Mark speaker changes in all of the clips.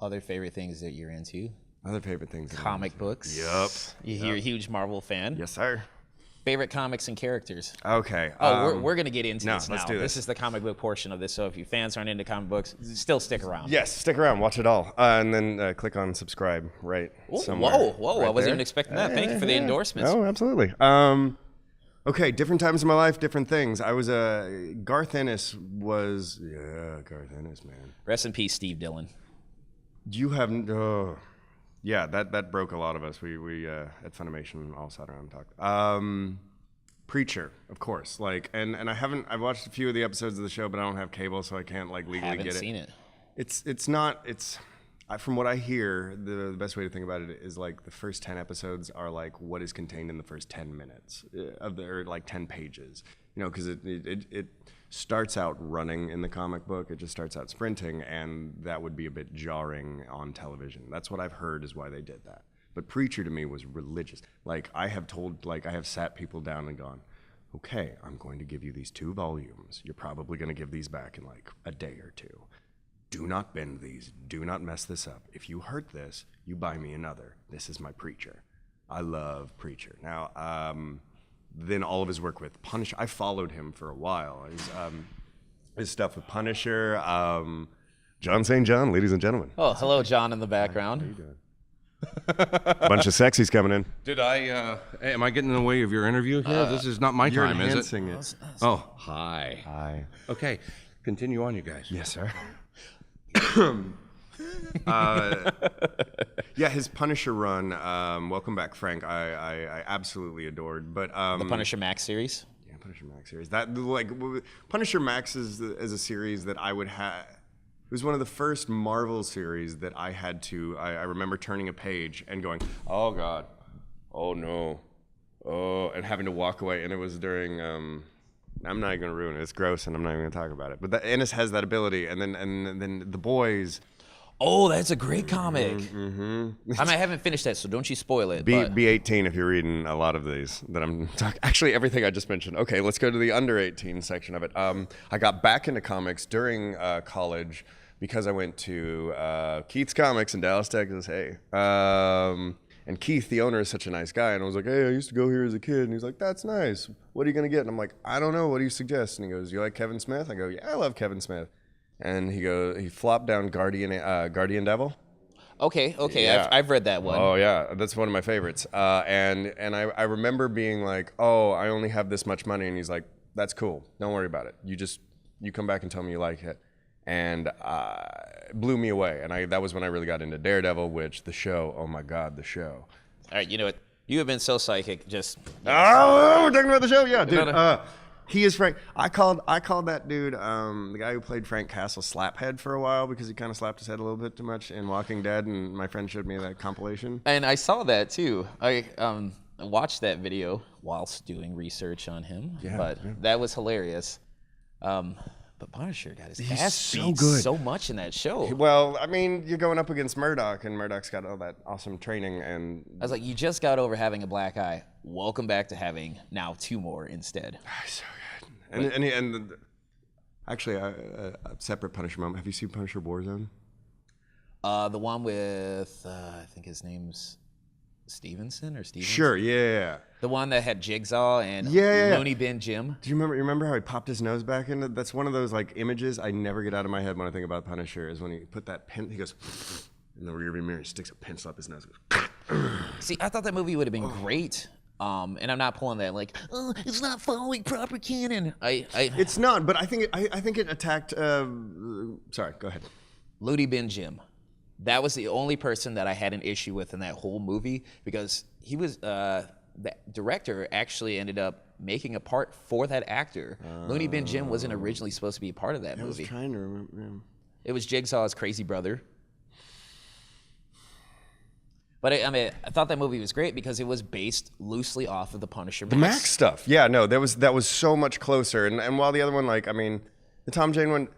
Speaker 1: Other favorite things that you're into?
Speaker 2: Other favorite things.
Speaker 1: Comic books.
Speaker 2: Yep.
Speaker 1: You're a huge Marvel fan.
Speaker 2: Yes, sir.
Speaker 1: Favorite comics and characters.
Speaker 2: Okay.
Speaker 1: Oh, we're gonna get into this now.
Speaker 2: Let's do this.
Speaker 1: This is the comic book portion of this. So if you fans aren't into comic books, still stick around.
Speaker 2: Yes, stick around, watch it all, and then click on subscribe somewhere.
Speaker 1: Whoa!
Speaker 2: Right
Speaker 1: I wasn't
Speaker 2: there.
Speaker 1: even expecting that. Thank you for the endorsements.
Speaker 2: Oh, absolutely. Okay, different times in my life, different things. I was Garth Ennis was Garth Ennis, man.
Speaker 1: Rest in peace, Steve Dillon.
Speaker 2: You have yeah, that broke a lot of us. We at Funimation all sat around and talked. Preacher, of course. Like I've watched a few of the episodes of the show, but I don't have cable, so I can't like legally get it.
Speaker 1: Haven't seen it.
Speaker 2: From what I hear, the best way to think about it is like the first 10 episodes are like what is contained in the first 10 minutes or like 10 pages. You know, because it starts out running in the comic book. It just starts out sprinting, and that would be a bit jarring on television. That's what I've heard is why they did that. But Preacher to me was religious. Like I have sat people down and gone, okay, I'm going to give you these 2 volumes. You're probably going to give these back in like a day or 2. Do not bend these. Do not mess this up. If you hurt this, you buy me another. This is my Preacher. I love Preacher. Now, then all of his work with Punisher. I followed him for a while. His stuff with Punisher. John St. John, ladies and gentlemen.
Speaker 1: Oh, hello, John, in the background.
Speaker 2: How you doing? Bunch of sexies coming in.
Speaker 3: Did I? Am I getting in the way of your interview here? This is not my
Speaker 2: You're
Speaker 3: time, is it?
Speaker 2: enhancing it.
Speaker 3: Oh, hi.
Speaker 2: Hi.
Speaker 3: Okay, continue on, you guys.
Speaker 2: Yes, sir. Yeah, his Punisher run. Welcome back, Frank. I absolutely adored. But
Speaker 1: The Punisher Max series.
Speaker 2: yeah, Punisher Max series. That like Punisher Max is a series that I would have. It was one of the first Marvel series that I had to. I remember turning a page and going, "Oh God, oh no, oh," and having to walk away. And it was during. I'm not going to ruin it. It's gross, and I'm not even going to talk about it. But Ennis has that ability, and then the boys.
Speaker 1: Oh, that's a great comic. I haven't finished that, so don't you spoil it.
Speaker 2: Be 18 if you're reading a lot of these that I'm talking. Actually, everything I just mentioned. Okay, let's go to the under 18 section of it. I got back into comics during college because I went to Keith's Comics in Dallas, Texas. Hey. And Keith, the owner, is such a nice guy. And I was like, hey, I used to go here as a kid. And he's like, that's nice. What are you going to get? And I'm like, I don't know. What do you suggest? And he goes, you like Kevin Smith? I go, yeah, I love Kevin Smith. And he flopped down Guardian Devil.
Speaker 1: Okay,
Speaker 2: Yeah.
Speaker 1: I've read that one.
Speaker 2: Oh, yeah. That's one of my favorites. And I remember being like, oh, I only have this much money. And he's like, that's cool. Don't worry about it. You come back and tell me you like it. And it blew me away. And that was when I really got into Daredevil, which the show, oh my God, the show.
Speaker 1: All right, you know what? You have been so psychic. Just
Speaker 2: Oh, we're talking about the show? Yeah, dude. He is Frank. I called that dude, the guy who played Frank Castle, Slaphead for a while because he kind of slapped his head a little bit too much in Walking Dead, and my friend showed me that compilation.
Speaker 1: And I saw that too. I watched that video whilst doing research on him.
Speaker 2: Yeah,
Speaker 1: but that was hilarious. But Punisher got his ass
Speaker 2: so
Speaker 1: beat
Speaker 2: good.
Speaker 1: so much in that show.
Speaker 2: Well, I mean, you're going up against Murdoch, and Murdoch's got all that awesome training. And
Speaker 1: I was like, you just got over having a black eye. Welcome back to having now 2 more instead.
Speaker 2: so good. Actually, a separate Punisher moment. Have you seen Punisher Warzone?
Speaker 1: The one with I think his name's Stevenson.
Speaker 2: Sure, yeah.
Speaker 1: The one that had Jigsaw and
Speaker 2: Yeah.
Speaker 1: Looney Bin Jim.
Speaker 2: Do you remember how he popped his nose back in? That's one of those like images I never get out of my head when I think about Punisher. Is when he put that pen. He goes in the rearview mirror. He sticks a pencil up his nose.
Speaker 1: See, I thought that movie would have been great. And I'm not pulling that like, oh, it's not following proper canon.
Speaker 2: It's not, but I think it attacked. Sorry, go ahead.
Speaker 1: Looney Bin Jim. That was the only person that I had an issue with in that whole movie because he was the director actually ended up making a part for that actor. Looney Bin Jim wasn't originally supposed to be a part of that movie.
Speaker 2: I was trying to remember. Yeah.
Speaker 1: It was Jigsaw's crazy brother. But I thought that movie was great because it was based loosely off of the Punisher.
Speaker 2: The Max stuff. Yeah, no, that was so much closer. And while the other one, like, I mean, the Tom Jane one,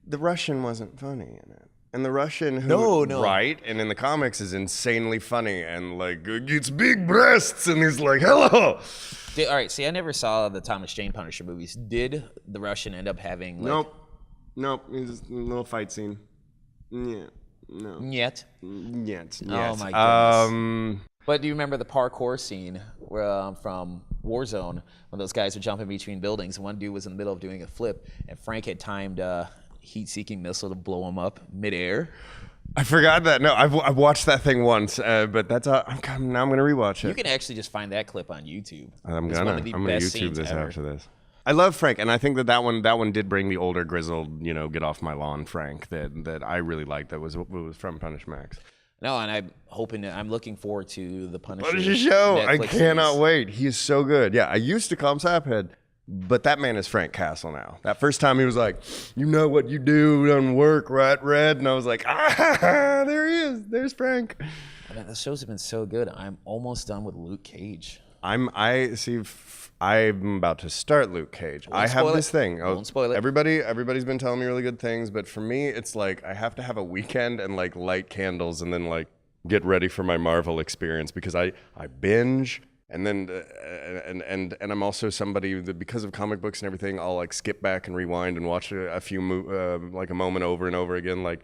Speaker 2: the Russian wasn't funny in it. And the Russian who,
Speaker 1: no.
Speaker 2: right, and in the comics is insanely funny and like gets big breasts and he's like, hello.
Speaker 1: All right, see, I never saw the Thomas Jane Punisher movies. Did the Russian end up having like...
Speaker 2: Nope. It's just a little fight scene. Yeah. No.
Speaker 1: Yet.
Speaker 2: Yet.
Speaker 1: Oh my goodness. But do you remember the parkour scene from Warzone when those guys were jumping between buildings? One dude was in the middle of doing a flip, and Frank had timed a heat-seeking missile to blow him up midair.
Speaker 2: I forgot that. No, I've watched that thing once, but that's now I'm gonna rewatch it.
Speaker 1: You can actually just find that clip on YouTube.
Speaker 2: I'm
Speaker 1: It's
Speaker 2: gonna
Speaker 1: one of the
Speaker 2: YouTube
Speaker 1: best
Speaker 2: this
Speaker 1: scenes ever.
Speaker 2: after this. I love Frank, and I think that one did bring the older, grizzled, get off my lawn Frank that I really liked. That was from Punish Max.
Speaker 1: No, and I'm looking forward to the Punisher.
Speaker 2: Punisher show. I
Speaker 1: Netflix
Speaker 2: cannot
Speaker 1: series.
Speaker 2: wait. He is so good. Yeah, I used to call him Saphead, but that man is Frank Castle now. That first time he was like, "You know what you do doesn't work, right, Red?" And I was like, "Ah, there he is. There's Frank."
Speaker 1: Man, the shows have been so good. I'm almost done with Luke Cage.
Speaker 2: I'm about to start Luke Cage. I have
Speaker 1: spoil
Speaker 2: this
Speaker 1: it.
Speaker 2: thing.
Speaker 1: Won't spoil it.
Speaker 2: Everybody's been telling me really good things, but for me, it's like I have to have a weekend and like light candles and then like get ready for my Marvel experience because I binge and then and I'm also somebody that because of comic books and everything, I'll like skip back and rewind and watch a few like a moment over and over again, like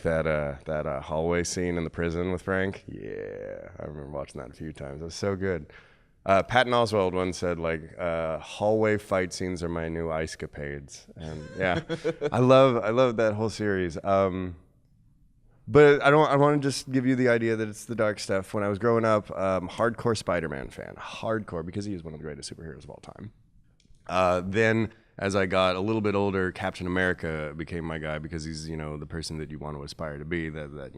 Speaker 2: that hallway scene in the prison with Frank. Yeah, I remember watching that a few times. It was so good. Patton Oswalt once said, like, hallway fight scenes are my new ice capades. And yeah, I love that whole series. But I want to just give you the idea that it's the dark stuff. When I was growing up, hardcore Spider-Man fan. Hardcore, because he is one of the greatest superheroes of all time. Then, as I got a little bit older, Captain America became my guy because he's, the person that you want to aspire to be, that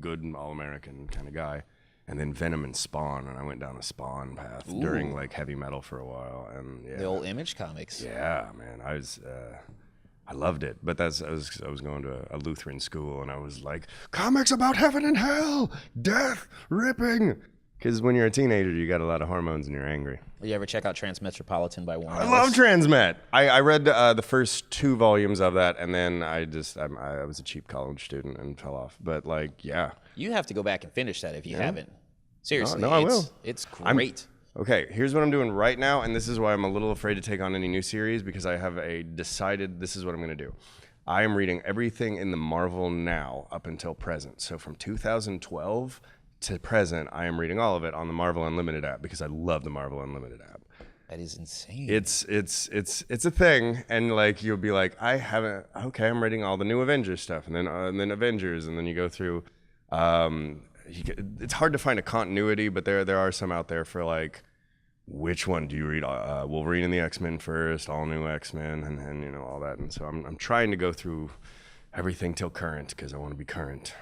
Speaker 2: good and all-American kind of guy. And then Venom and Spawn, and I went down a Spawn path during like heavy metal for a while, and yeah,
Speaker 1: The old Image comics.
Speaker 2: yeah, man, I loved it. But I was going to a Lutheran school, and I was like, comics about heaven and hell, death, ripping. Because when you're a teenager, you got a lot of hormones and you're angry.
Speaker 1: You ever check out Transmetropolitan by Warren
Speaker 2: I
Speaker 1: Ellis?
Speaker 2: love Transmet. I read the first 2 volumes of that, and then I was a cheap college student and fell off. But like, yeah.
Speaker 1: You have to go back and finish that if you haven't. Seriously.
Speaker 2: No, I will.
Speaker 1: It's great.
Speaker 2: Okay, here's what I'm doing right now, and this is why I'm a little afraid to take on any new series because I have decided this is what I'm going to do. I am reading everything in the Marvel now up until present. So from 2012 to present, I am reading all of it on the Marvel Unlimited app because I love the Marvel Unlimited app.
Speaker 1: That is insane.
Speaker 2: It's a thing, and like you'll be like, I haven't. Okay, I'm reading all the new Avengers stuff, and then Avengers, and then you go through. It's hard to find a continuity, but there are some out there for like, which one do you read? Wolverine and the X-Men first, all new X-Men, and all that. And so I'm trying to go through everything till current because I want to be current,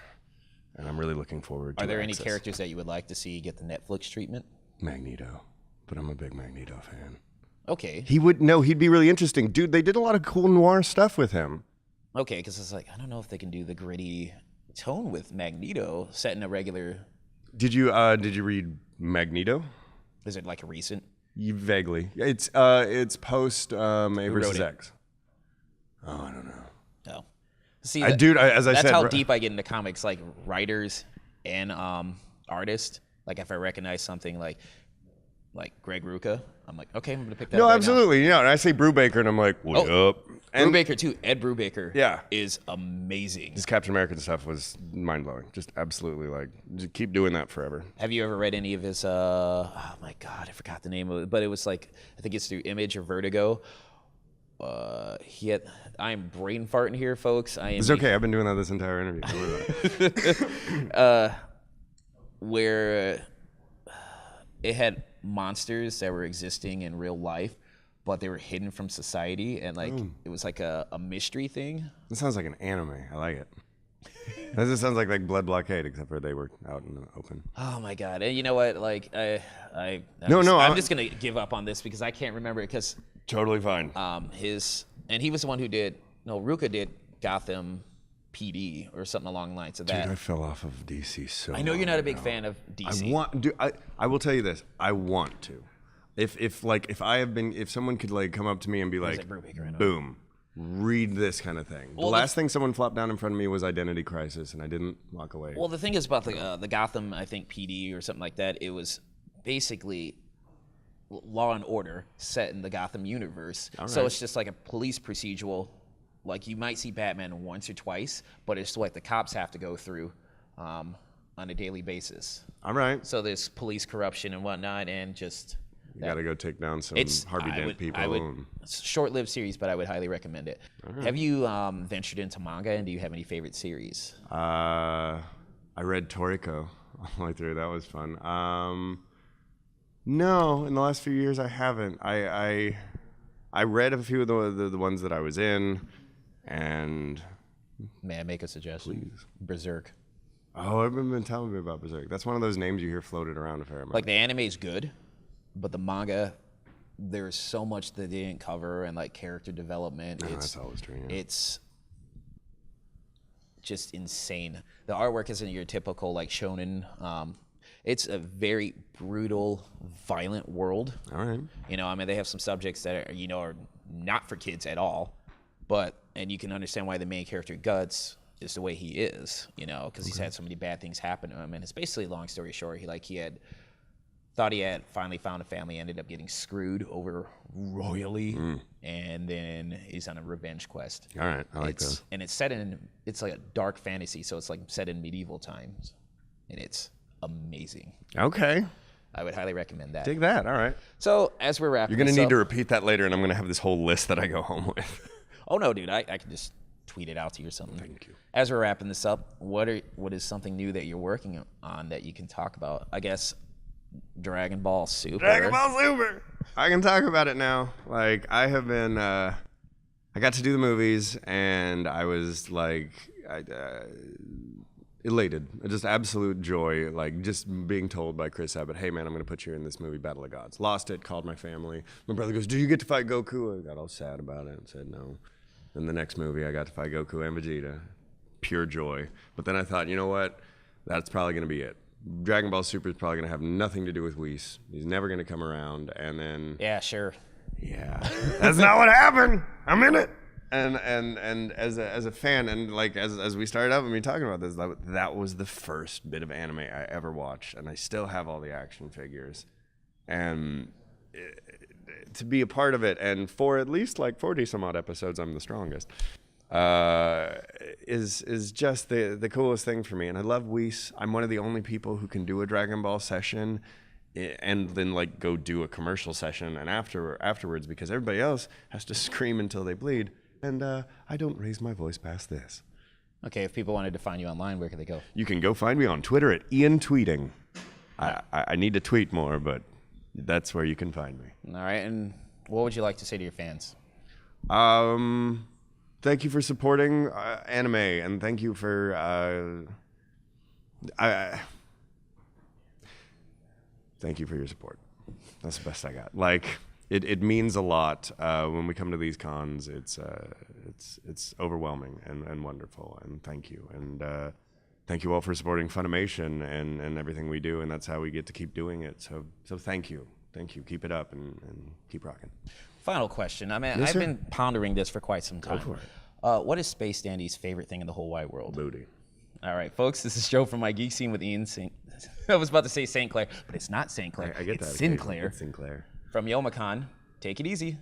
Speaker 2: and I'm really looking forward to.
Speaker 1: Are there any characters that you would like to see get the Netflix treatment?
Speaker 2: Magneto, but I'm a big Magneto fan.
Speaker 1: Okay.
Speaker 2: He'd be really interesting, dude. They did a lot of cool noir stuff with him.
Speaker 1: Okay, because it's like I don't know if they can do the gritty tone with Magneto set in a regular.
Speaker 2: Did you read Magneto?
Speaker 1: Is it like a recent?
Speaker 2: Vaguely. It's post A versus
Speaker 1: it?
Speaker 2: X. Oh, I don't know.
Speaker 1: No. See,
Speaker 2: Dude, as I
Speaker 1: that's
Speaker 2: said,
Speaker 1: how deep I get into comics, like writers and artists. Like if I recognize something like Greg Rucka, I'm like, okay, I'm gonna pick that up.
Speaker 2: No,
Speaker 1: right
Speaker 2: absolutely. Yeah, and I say Brubaker, and I'm like, what up? And
Speaker 1: Brubaker too. Ed Brubaker.
Speaker 2: Yeah.
Speaker 1: is amazing.
Speaker 2: his Captain America stuff was mind blowing. Just absolutely just keep doing that forever.
Speaker 1: Have you ever read any of his? Oh my God, I forgot the name of it, but it was like I think it's through Image or Vertigo. I'm brain farting here, folks.
Speaker 2: It's okay. I've been doing that this entire interview. Don't worry about it.
Speaker 1: Where it had monsters that were existing in real life, but they were hidden from society, and like it was like a mystery thing.
Speaker 2: This sounds like an anime. I like it. That just sounds like Blood Blockade, except for they were out in the open.
Speaker 1: Oh my God! And you know what? Like I'm just gonna give up on this because I can't remember it because
Speaker 2: Totally fine.
Speaker 1: he was the one who did. No, Ruka did Gotham PD or something along the lines of that.
Speaker 2: Dude, I fell off of DC so.
Speaker 1: I know you're not a big fan of DC.
Speaker 2: I will tell you this. I want to. If someone could like come up to me and be like,
Speaker 1: Brubaker, I know.
Speaker 2: boom, read this kind of thing.
Speaker 1: Well,
Speaker 2: the last thing someone flopped down in front of me was Identity Crisis, and I didn't walk away.
Speaker 1: Well, the thing is about the Gotham, I think PD or something like that. It was basically Law and Order set in the Gotham universe. So it's just like a police procedural like you might see Batman once or twice, but it's what the cops have to go through on a daily basis.
Speaker 2: All right.
Speaker 1: So there's police corruption and whatnot, and just
Speaker 2: You got to go take down some Harvey Dent people.
Speaker 1: It's a short-lived series, but I would highly recommend it. Have you ventured into manga, and do you have any favorite series?
Speaker 2: I read Toriko all the way through. That was fun. No, in the last few years I haven't. I read a few of the ones that I was in, and
Speaker 1: May I make a suggestion?
Speaker 2: Please.
Speaker 1: Berserk.
Speaker 2: oh, everyone been telling me about Berserk. That's one of those names you hear floated around a fair amount.
Speaker 1: Like the anime is good, but the manga, there's so much that they didn't cover, and like character development.
Speaker 2: That's always true. Yeah.
Speaker 1: It's just insane. The artwork isn't your typical like shonen. It's a very brutal, violent world.
Speaker 2: All right.
Speaker 1: You know, I mean, they have some subjects that are, you know, are not for kids at all, and you can understand why the main character Guts is the way he is, you know, because he's had so many bad things happen to him, and it's basically, long story short, he thought he had finally found a family, ended up getting screwed over royally, and then he's on a revenge quest.
Speaker 2: All right, I like that.
Speaker 1: And it's it's like a dark fantasy, so it's like set in medieval times, and it's amazing.
Speaker 2: Okay.
Speaker 1: I would highly recommend that.
Speaker 2: Dig that. All right.
Speaker 1: So as we're wrapping,
Speaker 2: You're going to need
Speaker 1: up,
Speaker 2: to repeat that later, and I'm going to have this whole list that I go home with.
Speaker 1: Oh no, dude, I can just tweet it out to you or something.
Speaker 2: Thank you.
Speaker 1: As we're wrapping this up, what is something new that you're working on that you can talk about? I guess Dragon Ball Super.
Speaker 2: Dragon Ball Super. I can talk about it now. Like, I have been, I got to do the movies, and I was like, elated, just absolute joy, like just being told by Chris Abbott, hey man, I'm going to put you in this movie, Battle of Gods. Lost it, called my family. My brother goes, do you get to fight Goku? I got all sad about it and said no. Then the next movie, I got to fight Goku and Vegeta. Pure joy. But then I thought, you know what? That's probably going to be it. Dragon Ball Super is probably going to have nothing to do with Whis. He's never going to come around. And then...
Speaker 1: Yeah, sure.
Speaker 2: Yeah. That's not what happened. I'm in it. And as a fan, and like as we started out when we were talking about this, that was the first bit of anime I ever watched, and I still have all the action figures. And to be a part of it, and for at least like 40 some odd episodes, I'm the strongest, is just the coolest thing for me. And I love Whis. I'm one of the only people who can do a Dragon Ball session and then like go do a commercial session and afterwards, because everybody else has to scream until they bleed. And I don't raise my voice past this.
Speaker 1: Okay, if people wanted to find you online, where could they go?
Speaker 2: You can go find me on Twitter at Ian Tweeting. I need to tweet more, but that's where you can find me.
Speaker 1: All right, and what would you like to say to your fans?
Speaker 2: Thank you for supporting anime, and thank you for... thank you for your support. That's the best I got. Like... It means a lot when we come to these cons. It's overwhelming and wonderful, and thank you. And thank you all for supporting Funimation and everything we do, and that's how we get to keep doing it. So thank you. Keep it up and keep rocking.
Speaker 1: Final question. I mean,
Speaker 2: Yes,
Speaker 1: I've
Speaker 2: sir.
Speaker 1: been pondering this for quite some time.
Speaker 2: for it.
Speaker 1: What is Space Dandy's favorite thing in the whole wide world?
Speaker 2: Booty.
Speaker 1: All right, folks, this is Joe from MIGeekScene with Ian I was about to say St. Clair, but it's not St. Clair.
Speaker 2: I get
Speaker 1: it's
Speaker 2: that.
Speaker 1: Sinclair.
Speaker 2: It's Sinclair.
Speaker 1: From Youmacon. Take it easy.